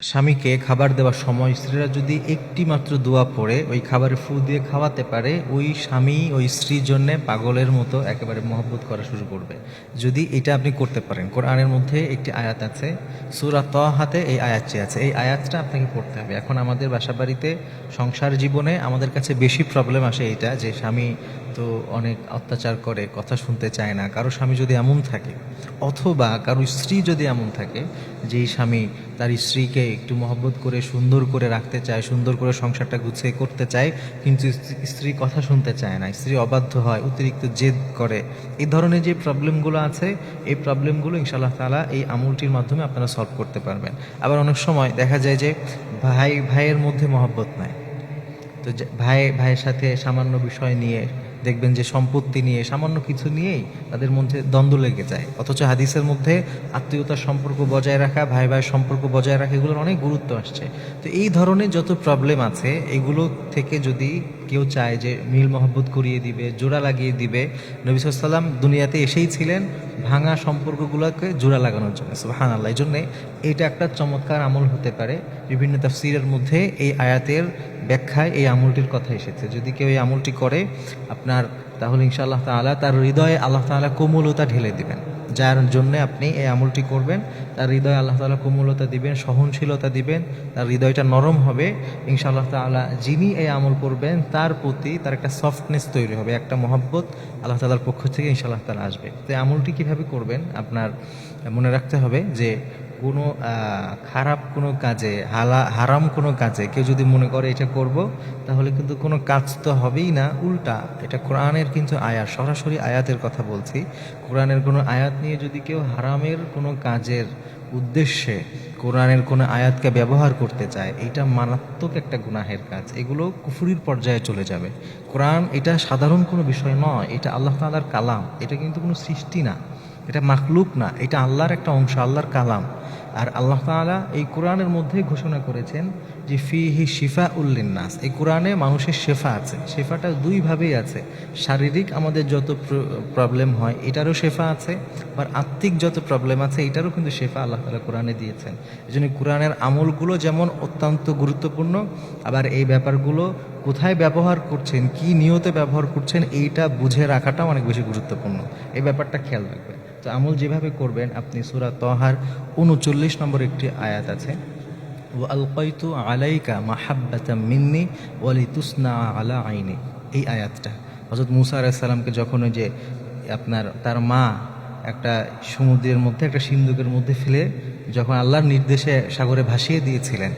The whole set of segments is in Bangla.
স্বামীকে খাবার দেওয়ার সময় স্ত্রীরা যদি একটি মাত্র দোয়া পড়ে ওই খাবারে ফু দিয়ে খাওয়াতে পারে, ওই স্বামী ওই স্ত্রীর জন্য পাগলের মতো একেবারে মহব্বত করা শুরু করবে। যদি এটা আপনি করতে পারেন, কোরআনের মধ্যে একটি আয়াত আছে, সূরা তাহাতে এই আয়াতটি আছে, এই আয়াতটা আপনাকে পড়তে হবে। এখন আমাদের বাসা বাড়িতে সংসার জীবনে আমাদের কাছে বেশি প্রবলেম আসে এইটা যে স্বামী তো অনেক অত্যাচার করে, কথা শুনতে চায় না। কারো স্বামী যদি এমন থাকে, অথবা কারো স্ত্রী যদি এমন থাকে যেই স্বামী তার স্ত্রীকে একটু মহব্বত করে সুন্দর করে রাখতে চায়, সুন্দর করে সংসারটা গুছিয়ে করতে চায়, কিন্তু স্ত্রী কথা শুনতে চায় না, স্ত্রী অবাধ্য হয়, অতিরিক্ত জেদ করে, এই ধরনের যে প্রবলেমগুলো আছে, এই প্রবলেমগুলো ইনশাআল্লাহ তাআলা এই আমলটির মাধ্যমে আপনারা সলভ করতে পারবেন। আবার অনেক সময় দেখা যায় যে ভাইয়ের মধ্যে মহব্বত নাই, তো ভাইয়ের সাথে সামান্য বিষয় নিয়ে দেখবেন যে সম্পত্তি নিয়ে সামান্য কিছু নিয়েই তাদের মধ্যে দ্বন্দ্ব লেগে যায়। অথচ হাদিসের মধ্যে আত্মীয়তার সম্পর্ক বজায় রাখা, ভাই ভাইয়ের সম্পর্ক বজায় রাখা, এগুলোর অনেক গুরুত্ব আসছে। তো এই ধরনের যত প্রবলেম আছে এগুলো থেকে যদি কেউ চায় যে মিল মহব্বত করিয়ে দিবে, জোড়া লাগিয়ে দিবে, নবী সাল্লাল্লাহু আলাইহি ওয়াসাল্লাম দুনিয়াতে এসেই ছিলেন ভাঙা সম্পর্কগুলোকে জোড়া লাগানোর জন্য। সুবহানাল্লাহ। এই জন্যে এটা একটা চমৎকার আমল হতে পারে। বিভিন্ন তাফসীরের মধ্যে এই আয়াতের ব্যাখ্যায় এই আমলটির কথা এসেছে। যদি কেউ এই আমলটি করে আপনার, তাহলে ইনশাআল্লাহ তাআলা তার হৃদয়ে আল্লাহ তাআলা কোমলতা ঢেলে দিবেন। যার জন্যে আপনি এই আমলটি করবেন, তার হৃদয়ে আল্লাহ তাআলা কোমলতা দিবেন, সহনশীলতা দিবেন, তার হৃদয়টা নরম হবে। ইনশাআল্লাহ তাআলা যিনি এই আমল করবেন তার প্রতি তার একটা সফটনেস তৈরি হবে, একটা মহব্বত আল্লাহ তাআলার পক্ষ থেকে ইনশাআল্লাহ তাআলা আসবে। তো এই আমলটি কীভাবে করবেন, আপনার মনে রাখতে হবে যে কোনো খারাপ কোনো কাজে, হারাম কোনো কাজে কেউ যদি মনে করে এটা করব, তাহলে কিন্তু কোনো কাজ তো হবেই না, উল্টা এটা কোরআনের কিন্তু আয়াত, সরাসরি আয়াতের কথা বলছি। কোরআনের কোনো আয়াত নিয়ে যদি কেউ হারামের কোনো কাজের উদ্দেশ্যে কোরআনের কোনো আয়াতকে ব্যবহার করতে চায়, এটা মারাত্মক একটা গুনাহের কাজ, এগুলো কুফরির পর্যায়ে চলে যাবে। কোরআন এটা সাধারণ কোনো বিষয় নয়, এটা আল্লাহ তাআলার কালাম, এটা কিন্তু কোনো সৃষ্টি না, এটা মাখলুক না, এটা আল্লাহর একটা অংশ, আল্লাহর কালাম। আর আল্লাহ তাআলা এই কোরআনের মধ্যে ঘোষণা করেছেন যে ফিহি শিফাউল লিন্নাস, এই কোরআনে মানুষের শেফা আছে। শেফাটা দুইভাবেই আছে, শারীরিক আমাদের যত প্রবলেম হয় এটারও শেফা আছে, আবার আত্মিক যত প্রবলেম আছে এটারও কিন্তু শেফা আল্লাহ তাআলা কোরআনে দিয়েছেন। এই জন্য কোরআনের আমলগুলো যেমন অত্যন্ত গুরুত্বপূর্ণ, আবার এই ব্যাপারগুলো কোথায় ব্যবহার করছেন, কি নিয়তে ব্যবহার করছেন, এইটা বুঝে রাখাটাও অনেক বেশি গুরুত্বপূর্ণ। এই ব্যাপারটা খেয়াল রাখবেন। তো আমল যেভাবে করবেন, আপনি সূরা তাহার ৩৯ নম্বর একটি আয়াত আছে, ওয়া আলকাইতু আলাইকা মাহাব্বাতাম মিন্নি ওয়া লিতুসনা আলা আইনি, এই আয়াতটা হযরত মূসা আলাইহিস সালামকে যখন ওই যে আপনার তার মা একটা সমুদ্রের মধ্যে, একটা সিন্ধুকের মধ্যে ফেলে যখন আল্লাহর নির্দেশে সাগরে ভাসিয়ে দিয়েছিলেন,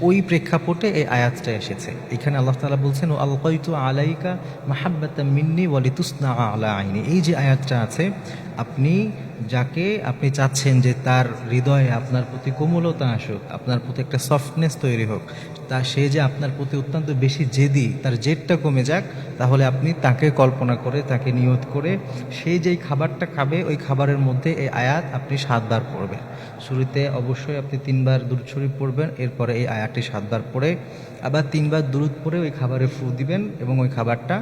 ওই প্রেক্ষাপটে এই আয়াতটা এসেছে। এখানে আল্লাহ তাআলা বলছেন ও আলকাইতু আলাইকা মাহাব্বাতাম মিন্নি ওয়া লিতুসনা আলা আইনি, এই যে আয়াতটা আছে, আপনি যাকে আপনি চাচ্ছেন যে তার হৃদয়ে আপনার প্রতি কোমলতা আসুক, আপনার প্রতি একটা সফটনেস তৈরি হোক, তা সে যে আপনার প্রতি অত্যন্ত বেশি জেদি, তার জেদটা কমে যাক, তাহলে আপনি তাকে কল্পনা করে, তাকে নিয়ত করে সেই যেই খাবারটা খাবে ওই খাবারের মধ্যে এই আয়াত আপনি 7 বার পড়বেন। শুরুতে অবশ্যই আপনি 3 বার দুরূদ শরীফ পড়বেন, এরপরে এই আয়াতটি 7 বার পড়ে আবার 3 বার দুরূদ পড়ে ওই খাবারে ফু দিবেন এবং ওই খাবারটা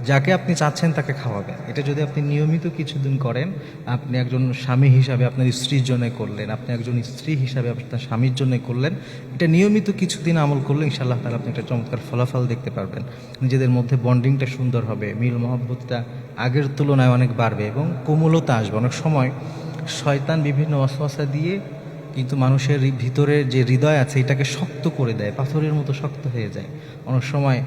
যাকে আপনি চাচ্ছেন তাকে খাওয়াবেন। এটা যদি আপনি নিয়মিত কিছুদিন করেন, আপনি একজন স্বামী হিসাবে আপনার স্ত্রীর জন্য করলেন, আপনি একজন স্ত্রী হিসাবে আপনার স্বামীর জন্য করলেন, এটা নিয়মিত কিছুদিন আমল করলে ইনশাআল্লাহ তাআলা আপনি একটা চমৎকার ফলাফল দেখতে পারবেন। নিজেদের মধ্যে বন্ডিংটা সুন্দর হবে, মিল মহব্বতটা আগের তুলনায় অনেক বাড়বে এবং কোমলতা আসবে। অনেক সময় শয়তান বিভিন্ন ওয়াসওয়াসা দিয়ে কিন্তু মানুষের ভিতরে যে হৃদয় আছে এটাকে শক্ত করে দেয়, পাথরের মতো শক্ত হয়ে যায়। অনেক সময়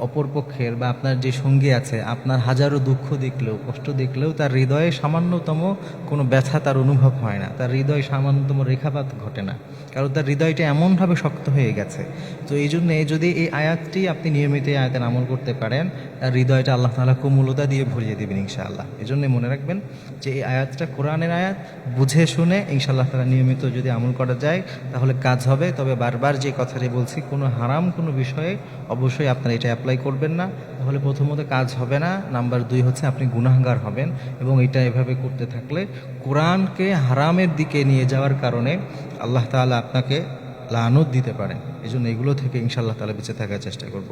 অপরপক্ষের বা আপনার যে সঙ্গী আছে, আপনার হাজারো দুঃখ দেখলেও, কষ্ট দেখলেও তার হৃদয়ে সামান্যতম কোনো ব্যথা তার অনুভব হয় না, তার হৃদয়ে সামান্যতম রেখাপাত ঘটে না, কারণ তার হৃদয়টা এমনভাবে শক্ত হয়ে গেছে। তো এই জন্যে যদি এই আয়াতটি আপনি নিয়মিত এই আয়াতের আমল করতে পারেন, তার হৃদয়টা আল্লাহ তাআলা কোমলতা দিয়ে ভরিয়ে দেবেন ইনশাআল্লাহ। এই জন্যে মনে রাখবেন যে এই আয়াতটা কোরআনের আয়াত, বুঝে শুনে ইনশাআল্লাহ তাআলা নিয়মিত যদি আমল করা যায় তাহলে কাজ হবে। তবে বারবার যে কথাটি বলছি, কোনো হারাম কোনো বিষয়ে অবশ্যই আপনারা এটা অ্যাপ্লাই করবেন না, তাহলে প্রথমত কাজ হবে না, নাম্বার 2 হচ্ছে আপনি গুনাহগার হবেন। এবং এটা এভাবে করতে থাকলে কোরআনকে হারামের দিকে নিয়ে যাওয়ার কারণে আল্লাহ তাআলা আপনাকে লানত দিতে পারেন। এই জন্য এগুলো থেকে ইনশাআল্লাহ তাআলা বেঁচে থাকার চেষ্টা করব।